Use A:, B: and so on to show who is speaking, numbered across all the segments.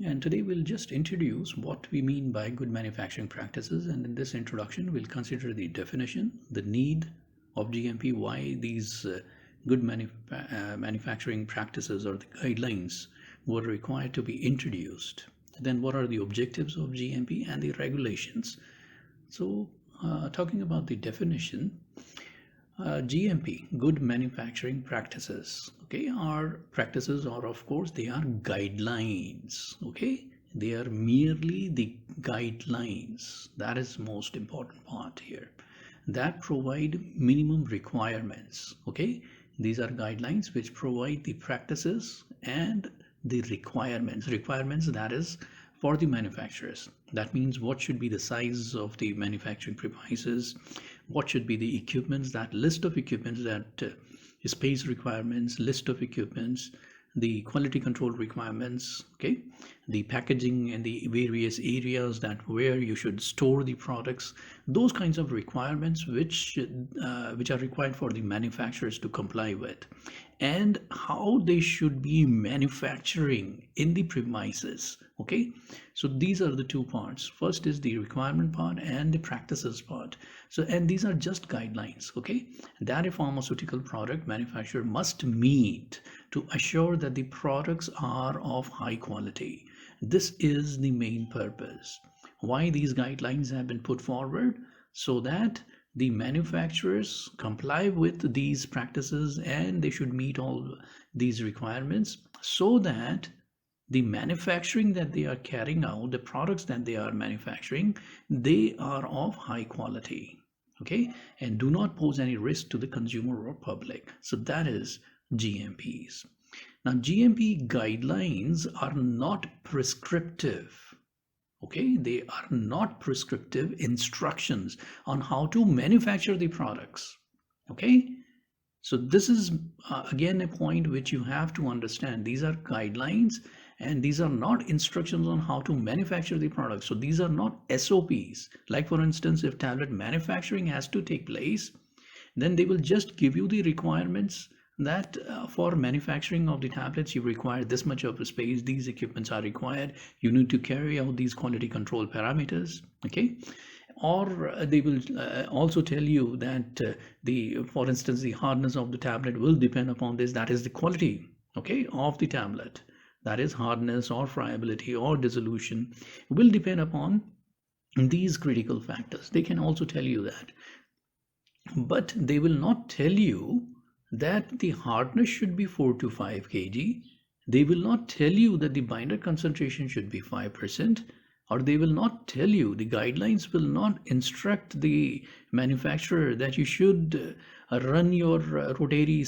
A: And today we'll just introduce what we mean by good manufacturing practices. And in this introduction, we'll consider the definition, the need of GMP, why these good manufacturing practices or the guidelines were required to be introduced. Then what are the objectives of GMP and the regulations? So talking about the definition, GMP, good manufacturing practices, okay, are practices, or of course they are guidelines, okay, they are merely the guidelines. That is most important part here, that provide minimum requirements, okay. These are guidelines which provide the practices and the requirements, that is for the manufacturers. That means what should be the size of the manufacturing premises, what should be the equipments, that list of equipments, that space requirements, list of equipments, the quality control requirements, okay, the packaging and the various areas that where you should store the products, those kinds of requirements which are required for the manufacturers to comply with, and how they should be manufacturing in the premises, okay. So these are the two parts. First is the requirement part and the practices part. So, and these are just guidelines, okay, that a pharmaceutical product manufacturer must meet to assure that the products are of high quality. This is the main purpose why these guidelines have been put forward, so that the manufacturers comply with these practices and they should meet all these requirements, so that the manufacturing that they are carrying out, the products that they are manufacturing, they are of high quality, okay, and do not pose any risk to the consumer or public. So that is GMPs. Now, GMP guidelines are not prescriptive, okay, they are not prescriptive instructions on how to manufacture the products, okay. So this is again a point which you have to understand. These are guidelines and these are not instructions on how to manufacture the product. So these are not SOPs. Like for instance, if tablet manufacturing has to take place, then they will just give you the requirements that for manufacturing of the tablets you require this much of a space, these equipments are required, you need to carry out these quality control parameters, okay. Or they will also tell you that for instance, the hardness of the tablet will depend upon this, that is the quality, okay, of the tablet, that is hardness or friability or dissolution will depend upon these critical factors. They can also tell you that, but they will not tell you that the hardness should be 4 to 5 kg. They will not tell you that the binder concentration should be 5%, or they will not tell you, the guidelines will not instruct the manufacturer that you should run your rotary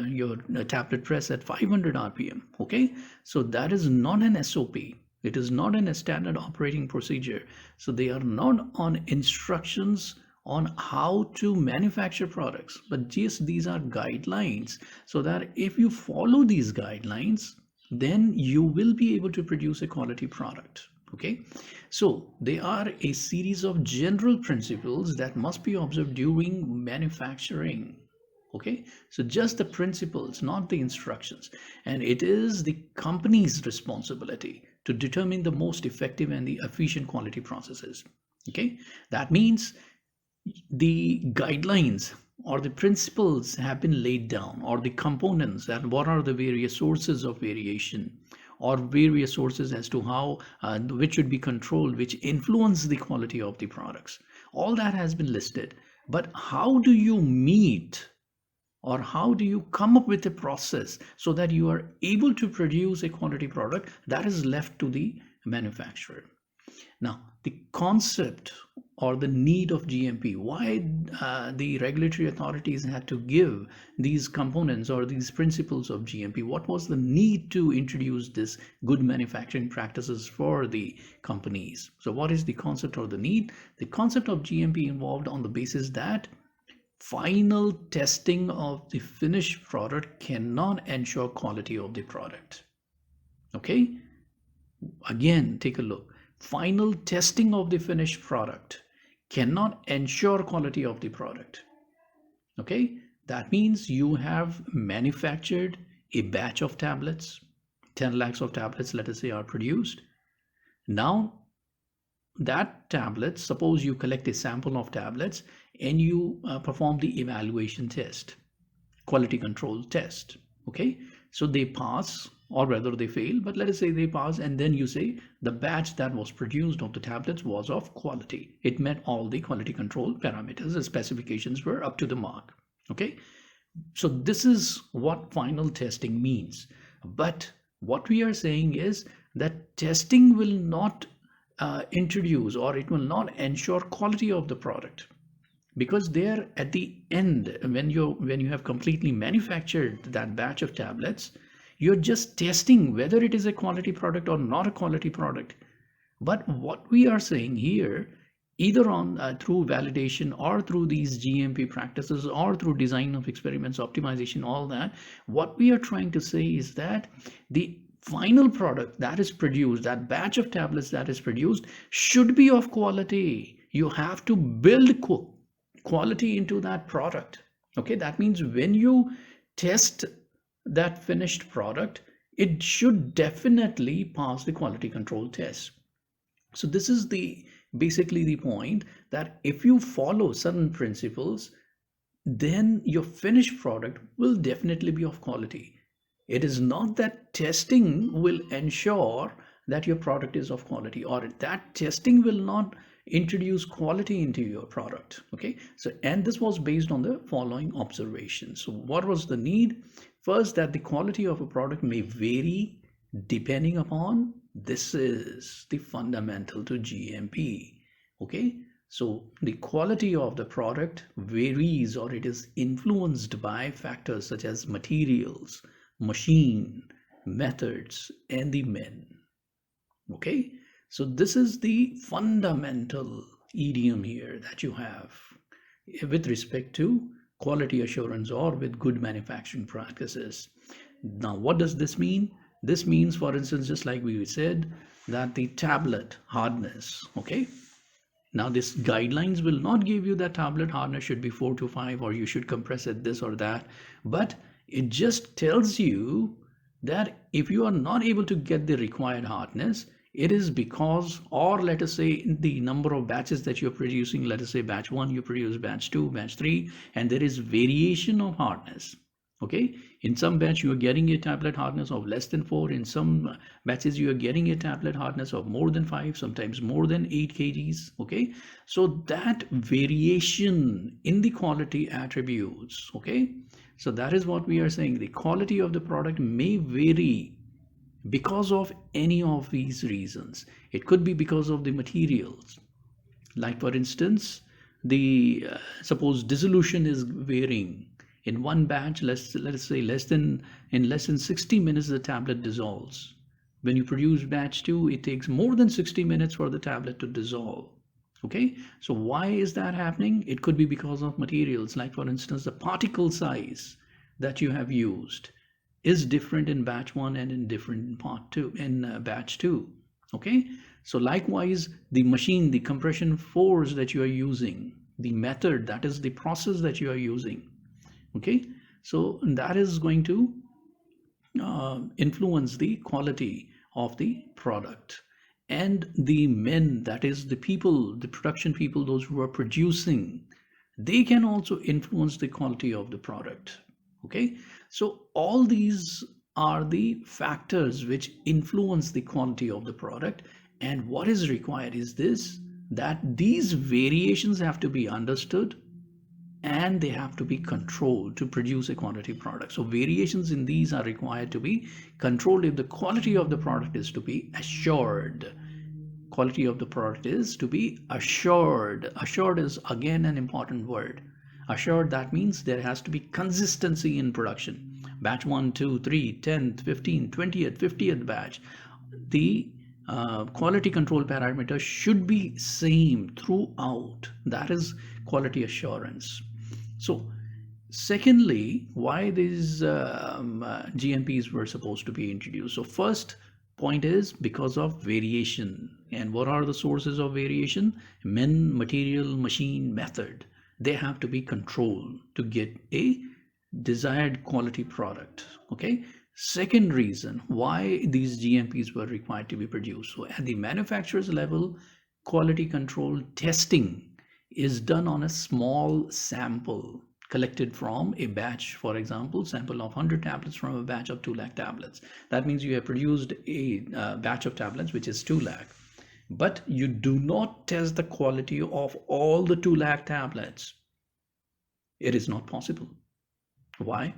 A: your tablet press at 500 rpm, okay. So that is not an SOP, it is not a standard operating procedure. So they are not on instructions on how to manufacture products, but just these are guidelines, so that if you follow these guidelines, then you will be able to produce a quality product, okay. So they are a series of general principles that must be observed during manufacturing, okay. So just the principles, not the instructions, and it is the company's responsibility to determine the most effective and the efficient quality processes, okay. That means the guidelines or the principles have been laid down, or the components, that what are the various sources of variation or various sources as to how which should be controlled, which influence the quality of the products, all that has been listed. But how do you meet, or how do you come up with a process so that you are able to produce a quality product, that is left to the manufacturer. Now, the concept or the need of GMP, why the regulatory authorities had to give these components or these principles of GMP, what was the need to introduce this good manufacturing practices for the companies? So what is the concept or the need? The concept of GMP involved on the basis that final testing of the finished product cannot ensure quality of the product, okay. Again, take a look. Final testing of the finished product cannot ensure quality of the product, okay. That means you have manufactured a batch of tablets, 10 lakhs of tablets, let us say, are produced. Now that tablets, suppose you collect a sample of tablets and you perform the evaluation test, quality control test. Okay, so they pass or rather they fail, but let us say they pass, and then you say the batch that was produced of the tablets was of quality. It met all the quality control parameters. The specifications were up to the mark. Okay, so this is what final testing means. But what we are saying is that testing will not introduce, or it will not ensure quality of the product, because there at the end, when you have completely manufactured that batch of tablets, you're just testing whether it is a quality product or not a quality product. But what we are saying here, either on through validation or through these GMP practices or through design of experiments, optimization, all that, what we are trying to say is that the final product that is produced, that batch of tablets that is produced, should be of quality. You have to build quality into that product. Okay, that means when you test that finished product, it should definitely pass the quality control test. So this is the basically the point, that if you follow certain principles, then your finished product will definitely be of quality. It is not that testing will ensure that your product is of quality, or that testing will not introduce quality into your product. Okay, so and this was based on the following observations. So what was the need? First, that the quality of a product may vary depending upon, this is the fundamental to GMP. Okay, so the quality of the product varies, or it is influenced by factors such as materials, machine, methods, and the men. Okay, so this is the fundamental idiom here that you have with respect to quality assurance or with good manufacturing practices. Now, what does this mean? This means, for instance, just like we said, that the tablet hardness, okay? Now, this guidelines will not give you that tablet hardness should be 4 to 5, or you should compress it this or that, but it just tells you that if you are not able to get the required hardness, it is because, or let us say the number of batches that you're producing, let us say batch 1, you produce batch 2, batch 3, and there is variation of hardness. Okay, in some batch you are getting a tablet hardness of less than 4, in some batches you are getting a tablet hardness of more than 5, sometimes more than 8 kgs. Okay, so that variation in the quality attributes, okay, so that is what we are saying. The quality of the product may vary because of any of these reasons. It could be because of the materials, like for instance the suppose dissolution is varying. In one batch, let's say less than 60 minutes the tablet dissolves. When you produce batch 2, it takes more than 60 minutes for the tablet to dissolve. Okay, so why is that happening? It could be because of materials, like for instance the particle size that you have used is different in batch 1 and in different in batch 2. Okay, so likewise the machine, the compression force that you are using, the method, that is the process that you are using. Okay, so that is going to influence the quality of the product. And the men, that is the people, the production people, those who are producing, they can also influence the quality of the product. Okay, so all these are the factors which influence the quality of the product. And what is required is this, that these variations have to be understood and they have to be controlled to produce a quality product. So variations in these are required to be controlled if the quality of the product is to be assured. Quality of the product is to be assured. Assured is again an important word. Assured, that means there has to be consistency in production. Batch 1, 2, 3, 10th, 15th, 20th, 50th batch. The quality control parameters should be same throughout. That is quality assurance. So secondly, why these GMPs were supposed to be introduced? So first point is because of variation. And what are the sources of variation? Men, material, machine, method. They have to be controlled to get a desired quality product. Okay, Second reason why these GMPs were required to be produced. So at the manufacturer's level, quality control testing is done on a small sample collected from a batch. For example, sample of 100 tablets from a batch of 2 lakh tablets. That means you have produced a batch of tablets which is 2 lakh. But you do not test the quality of all the 2 lakh tablets. It is not possible. Why?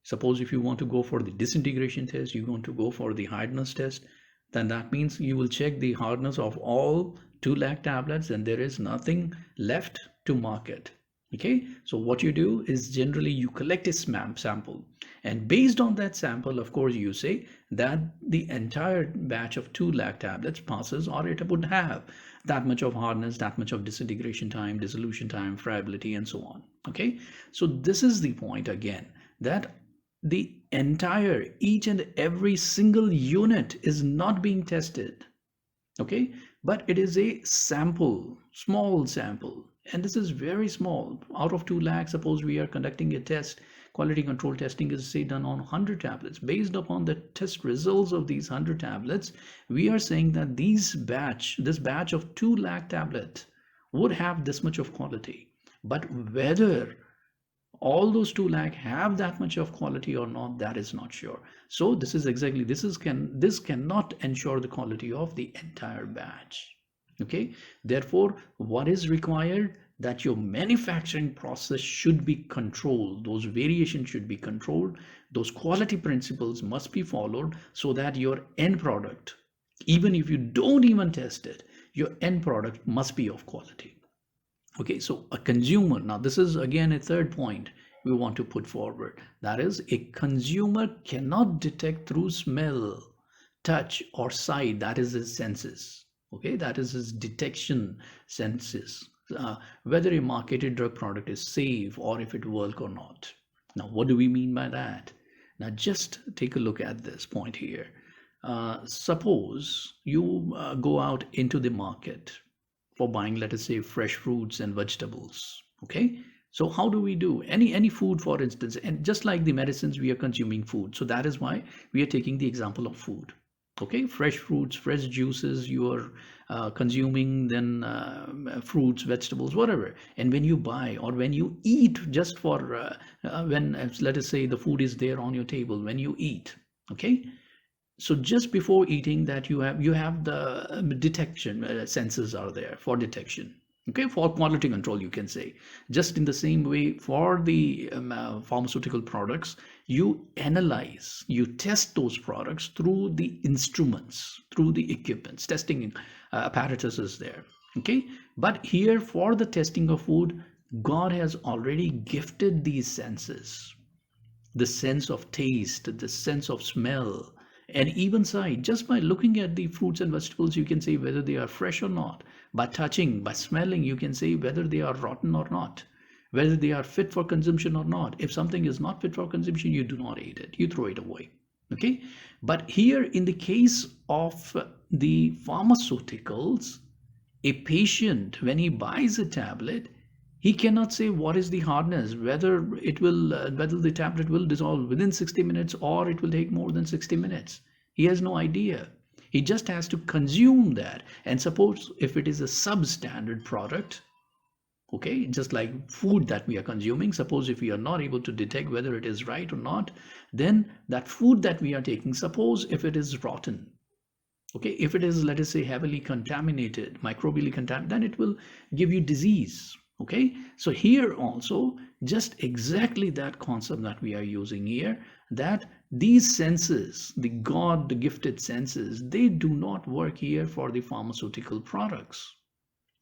A: Suppose if you want to go for the disintegration test, you want to go for the hardness test, then that means you will check the hardness of all 2 lakh tablets and there is nothing left to market. Okay, so what you do is generally you collect a sample, and based on that sample, of course, you say that the entire batch of 2 lakh tablets passes, or it would have that much of hardness, that much of disintegration time, dissolution time, friability, and so on. Okay, so this is the point again, that the entire, each and every single unit is not being tested. Okay, but it is a sample, small sample, and this is very small. Out of 2 lakh, suppose we are conducting a test, quality control testing is say done on 100 tablets. Based upon the test results of these 100 tablets, we are saying that this batch of 2 lakh tablets would have this much of quality. But whether all those 2 lakh have that much of quality or not, that is not sure. So this is exactly, this cannot ensure the quality of the entire batch. Okay, therefore what is required, that your manufacturing process should be controlled, those variations should be controlled, those quality principles must be followed, so that your end product, even if you don't even test it, your end product must be of quality. Okay, so a consumer, now this is again a third point we want to put forward, that is, a consumer cannot detect through smell, touch, or sight, that is his senses. Okay, that is his detection senses, whether a marketed drug product is safe or if it works or not. Now what do we mean by that? Now just take a look at this point here. Suppose you go out into the market for buying, let us say, fresh fruits and vegetables. Okay, so how do we do any food, for instance, and just like the medicines, we are consuming food. So that is why we are taking the example of food. Okay, fresh fruits, fresh juices you are consuming, then fruits, vegetables, whatever. And when you buy or when you eat, just for when let us say the food is there on your table, when you eat, okay, so just before eating, that you have the detection senses are there for detection. Okay, for quality control, you can say. Just in the same way, for the pharmaceutical products, you analyze, you test those products through the instruments, through the equipments, testing apparatus is there. Okay, but here for the testing of food, God has already gifted these senses, the sense of taste, the sense of smell, and even sight. Just by looking at the fruits and vegetables, you can say whether they are fresh or not. By touching, by smelling, you can say whether they are rotten or not, whether they are fit for consumption or not. If something is not fit for consumption, you do not eat it, you throw it away. Okay, but here in the case of the pharmaceuticals, a patient, when he buys a tablet, he cannot say what is the hardness, whether it will whether the tablet will dissolve within 60 minutes or it will take more than 60 minutes. He has no idea. He just has to consume that. And suppose if it is a substandard product, okay, just like food that we are consuming, suppose if we are not able to detect whether it is right or not, then that food that we are taking, suppose if it is rotten, okay, if it is, let us say, heavily contaminated, microbially contaminated, then it will give you disease. Okay, so here also just exactly that concept that we are using here, that these senses, the God gifted senses, they do not work here for the pharmaceutical products.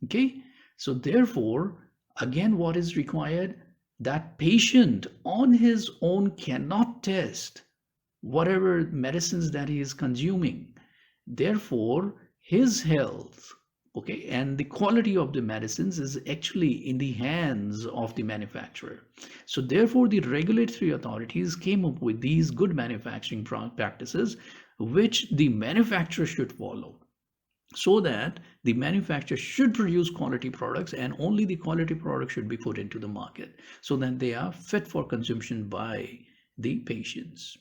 A: Okay, so therefore, again, what is required, that patient on his own cannot test whatever medicines that he is consuming. Therefore his health, okay, and the quality of the medicines is actually in the hands of the manufacturer. So therefore the regulatory authorities came up with these good manufacturing practices which the manufacturer should follow, so that the manufacturer should produce quality products, and only the quality products should be put into the market, so that they are fit for consumption by the patients.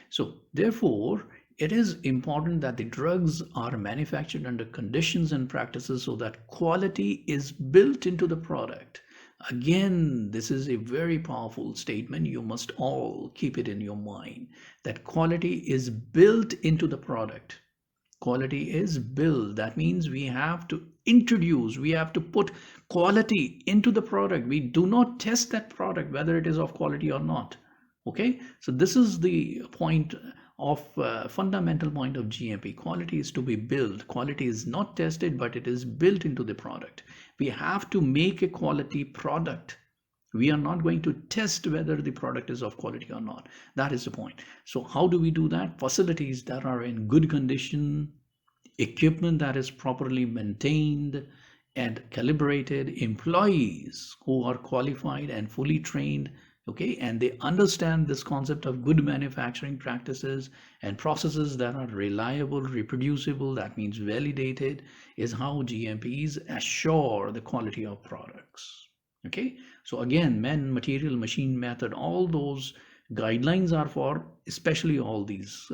A: So therefore, it is important that the drugs are manufactured under conditions and practices so that quality is built into the product. Again, this is a very powerful statement. You must all keep it in your mind that quality is built into the product. Quality is built. That means we have to introduce, we have to put quality into the product. We do not test that product whether it is of quality or not. Okay, so this is the point of fundamental point of GMP. Quality is to be built. Quality is not tested, but it is built into the product. We have to make a quality product. We are not going to test whether the product is of quality or not. That is the point. So how do we do that? Facilities that are in good condition, equipment that is properly maintained and calibrated, employees who are qualified and fully trained, okay, and they understand this concept of good manufacturing practices and processes that are reliable, reproducible, that means validated, is how GMPs assure the quality of products. Okay, so again, material, machine, method, all those guidelines are for especially all these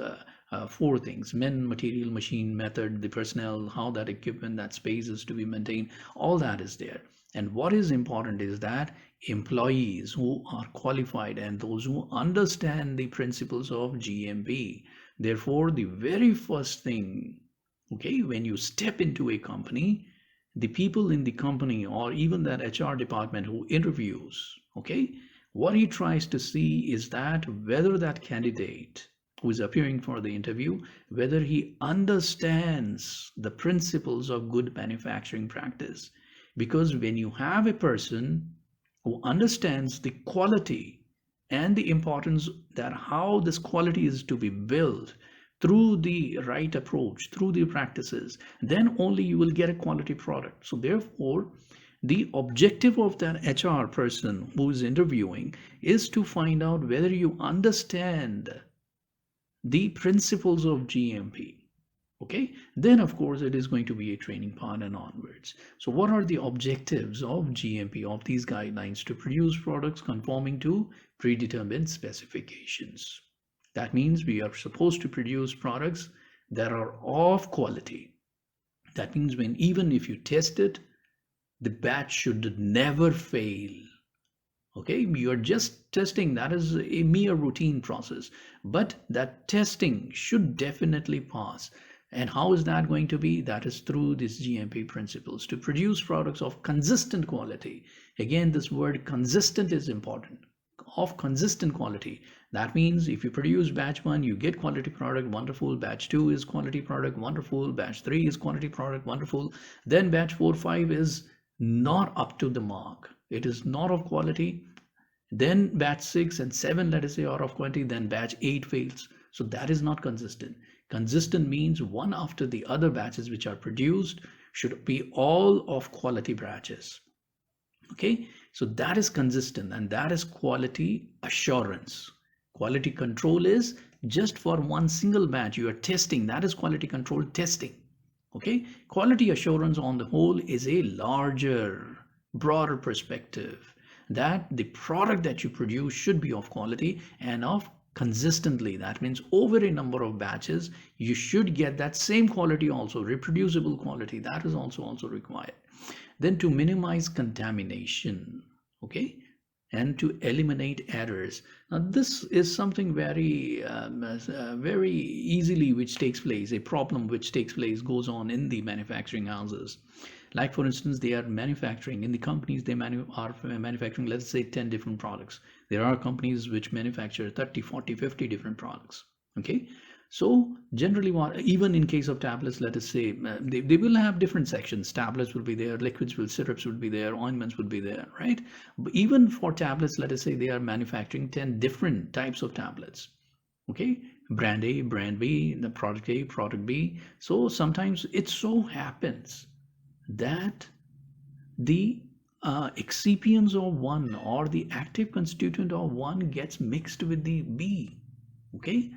A: four things: material, machine, method, the personnel, how that equipment, that space is to be maintained, all that is there. And what is important is that employees who are qualified and those who understand the principles of GMP. Therefore, the very first thing, okay, when you step into a company, the people in the company or even that HR department who interviews, okay, what he tries to see is that whether that candidate who is appearing for the interview, whether he understands the principles of good manufacturing practice. Because when you have a person who understands the quality and the importance that how this quality is to be built through the right approach, through the practices, then only you will get a quality product. So therefore, the objective of that HR person who is interviewing is to find out whether you understand the principles of GMP. Okay, then of course it is going to be a training part and onwards. So what are the objectives of GMP, of these guidelines? To produce products conforming to predetermined specifications. That means we are supposed to produce products that are of quality. That means when even if you test it, the batch should never fail. Okay, you are just testing, that is a mere routine process, but that testing should definitely pass. And how is that going to be? That is through these GMP principles to produce products of consistent quality. Again, this word consistent is important. Of consistent quality. That means if you produce batch 1, you get quality product, wonderful. Batch 2 is quality product, wonderful. Batch 3 is quality product, wonderful. Then batch 4, 5 is not up to the mark. It is not of quality. Then batch 6 and 7, let us say, are of quality. Then batch 8 fails. So that is not consistent. Consistent means one after the other batches which are produced should be all of quality batches. Okay, so that is consistent and that is quality assurance. Quality control is just for one single batch you are testing. That is quality control testing. Okay, quality assurance on the whole is a larger, broader perspective that the product that you produce should be of quality and of consistently. That means over a number of batches you should get that same quality, also reproducible quality. That is also required. Then to minimize contamination, okay, and to eliminate errors. Now this is something very very easily which takes place, a problem which takes place, goes on in the manufacturing houses. Like for instance, they are manufacturing in the companies, they are manufacturing, let's say 10 different products. There are companies which manufacture 30, 40, 50 different products. Okay, so generally even in case of tablets, let us say they will have different sections. Tablets will be there, liquids will, syrups will be there, ointments would be there, right? But even for tablets, let us say they are manufacturing 10 different types of tablets. Okay, brand A, brand B, the product A, product B. So sometimes it so happens that the excipients of one or the active constituent of one gets mixed with the B. Okay,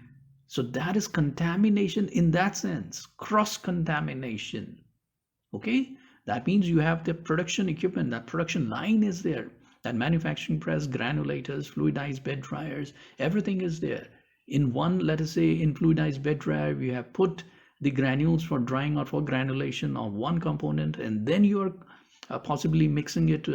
A: so that is contamination in that sense, cross contamination. Okay, that means you have the production equipment, that production line is there, that manufacturing press, granulators, fluidized bed dryers, everything is there. In one, let us say in fluidized bed dry, you have put the granules for drying or for granulation of one component, and then you are possibly mixing it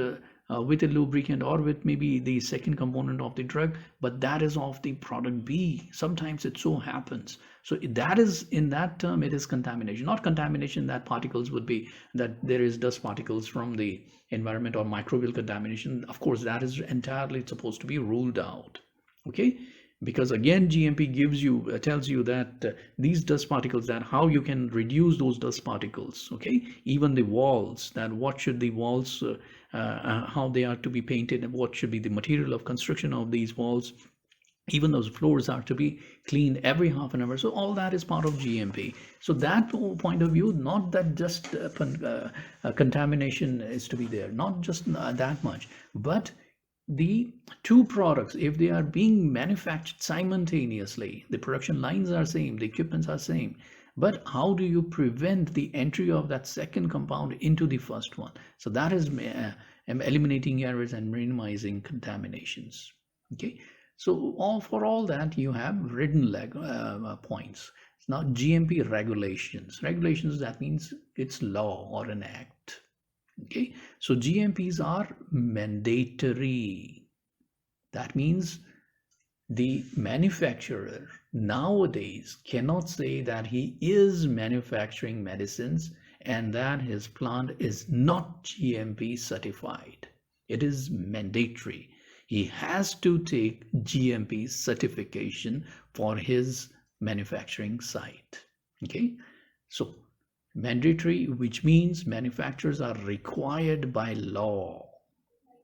A: with a lubricant or with maybe the second component of the drug, but that is of the product B. Sometimes it so happens. So that is, in that term, it is contamination. Not contamination that particles would be, that there is dust particles from the environment or microbial contamination. Of course, that is entirely supposed to be ruled out. Okay, because again GMP gives you tells you that these dust particles, that how you can reduce those dust particles. Okay, even the walls, that what should the walls how they are to be painted, and what should be the material of construction of these walls. Even those floors are to be cleaned every half an hour. So all that is part of GMP. So that point of view, not that just contamination is to be there, not just that much, but the two products, if they are being manufactured simultaneously, the production lines are same, the equipments are same, but how do you prevent the entry of that second compound into the first one? So that is eliminating errors and minimizing contaminations. Okay, so for all that you have written points. Now GMP regulations, that means it's law or an act. Okay, so GMPs are mandatory. That means the manufacturer nowadays cannot say that he is manufacturing medicines and that his plant is not GMP certified. It is mandatory. He has to take GMP certification for his manufacturing site. Okay, so mandatory, which means manufacturers are required by law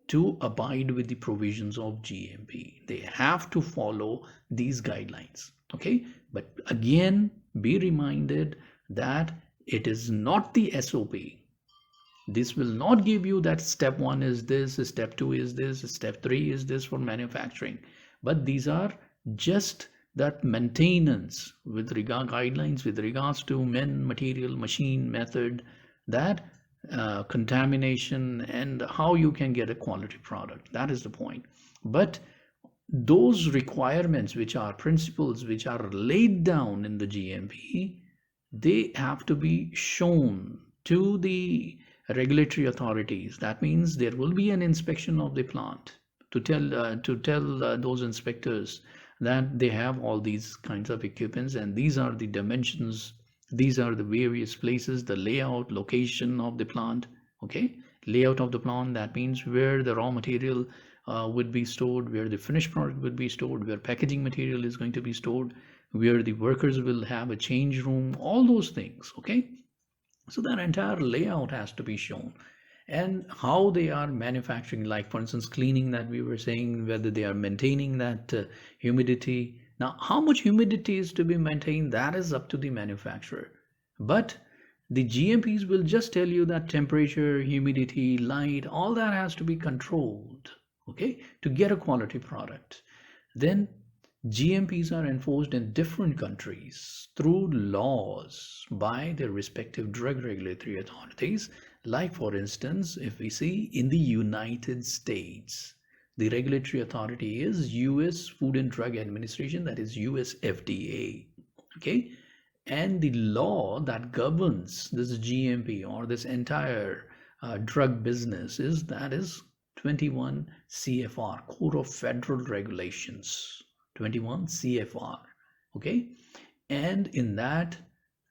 A: to abide with the provisions of GMP. They have to follow these guidelines. Okay, but again, be reminded that it is not the SOP. This will not give you that step 1 is this, step 2 is this, step 3 is this for manufacturing, but these are just that maintenance with regard guidelines with regards to material, machine, method, that contamination, and how you can get a quality product. That is the point. But those requirements, which are principles which are laid down in the GMP, they have to be shown to the regulatory authorities. That means there will be an inspection of the plant to tell those inspectors that they have all these kinds of equipments, and these are the dimensions, these are the various places, the layout, location of the plant. Okay, layout of the plant, that means where the raw material would be stored, where the finished product would be stored, where packaging material is going to be stored, where the workers will have a change room, all those things. Okay, so that entire layout has to be shown, and how they are manufacturing, like for instance cleaning, that we were saying, whether they are maintaining that humidity. Now how much humidity is to be maintained, that is up to the manufacturer, but the GMPs will just tell you that temperature, humidity, light, all that has to be controlled, okay, to get a quality product. Then GMPs are enforced in different countries through laws by their respective drug regulatory authorities. Like for instance, if we see in the United States, the regulatory authority is US Food and Drug Administration, that is US FDA. Okay, and the law that governs this GMP or this entire drug business is 21 CFR, Code of Federal Regulations, 21 CFR. Okay, and in that,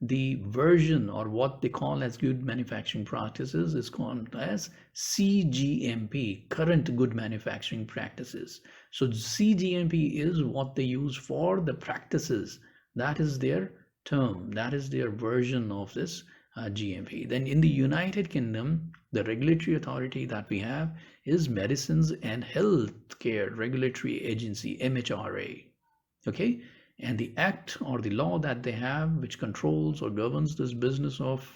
A: the version, or what they call as good manufacturing practices, is called as CGMP, current good manufacturing practices. So CGMP is what they use for the practices. That is their term, that is their version of this GMP. Then in the United Kingdom, the regulatory authority that we have is Medicines and Healthcare Regulatory Agency, MHRA. Okay, and the act or the law that they have, which controls or governs this business of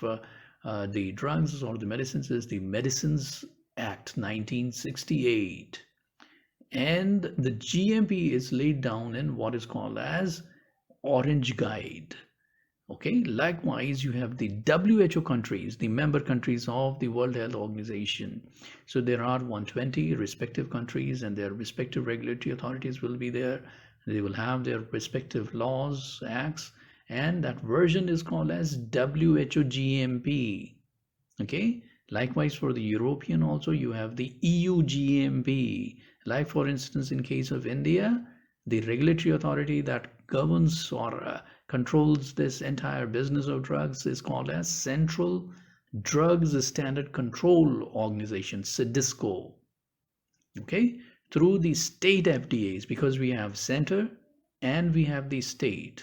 A: the drugs or the medicines, is the Medicines Act 1968. And the GMP is laid down in what is called as Orange Guide. Okay, likewise, you have the WHO countries, the member countries of the World Health Organization. So there are 120 respective countries, and their respective regulatory authorities will be there. They will have their respective laws, acts, and that version is called as WHO GMP. Okay, likewise for the European also you have the EU GMP. Like for instance, in case of India, the regulatory authority that governs or controls this entire business of drugs is called as Central Drugs Standard Control Organization, CDSCO. Okay, through the state FDAs, because we have center and we have the state.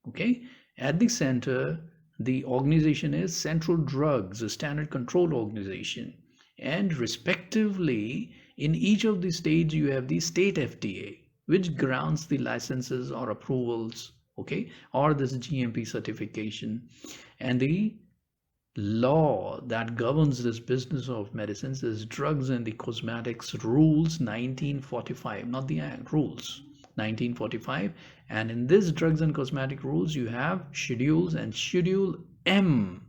A: Okay, at the center the organization is Central Drugs Standard Control Organization, and respectively in each of the states you have the state FDA, which grants the licenses or approvals, okay, or this GMP certification. And the law that governs this business of medicines is Drugs and the Cosmetics Rules 1945, not the act, rules 1945. And in this Drugs and Cosmetic Rules you have schedules, and Schedule M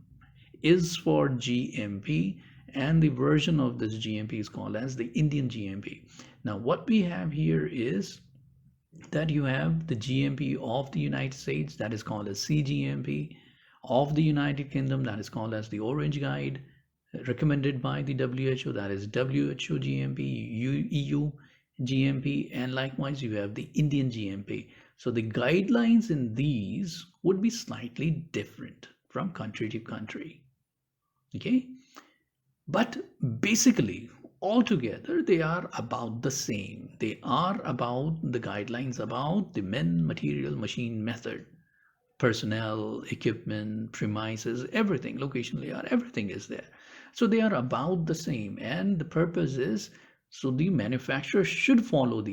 A: is for GMP, and the version of this GMP is called as the Indian GMP. Now what we have here is that you have the GMP of the United States, that is called as CGMP, of the United Kingdom, that is called as the Orange Guide, recommended by the WHO, that is WHO GMP, EU GMP, and likewise you have the Indian GMP. So the guidelines in these would be slightly different from country to country. Okay, but basically altogether they are about the same. They are about the guidelines about the men, material, machine, method, personnel, equipment, premises, everything, location layout, everything is there. So they are about the same, and the purpose is so the manufacturer should follow these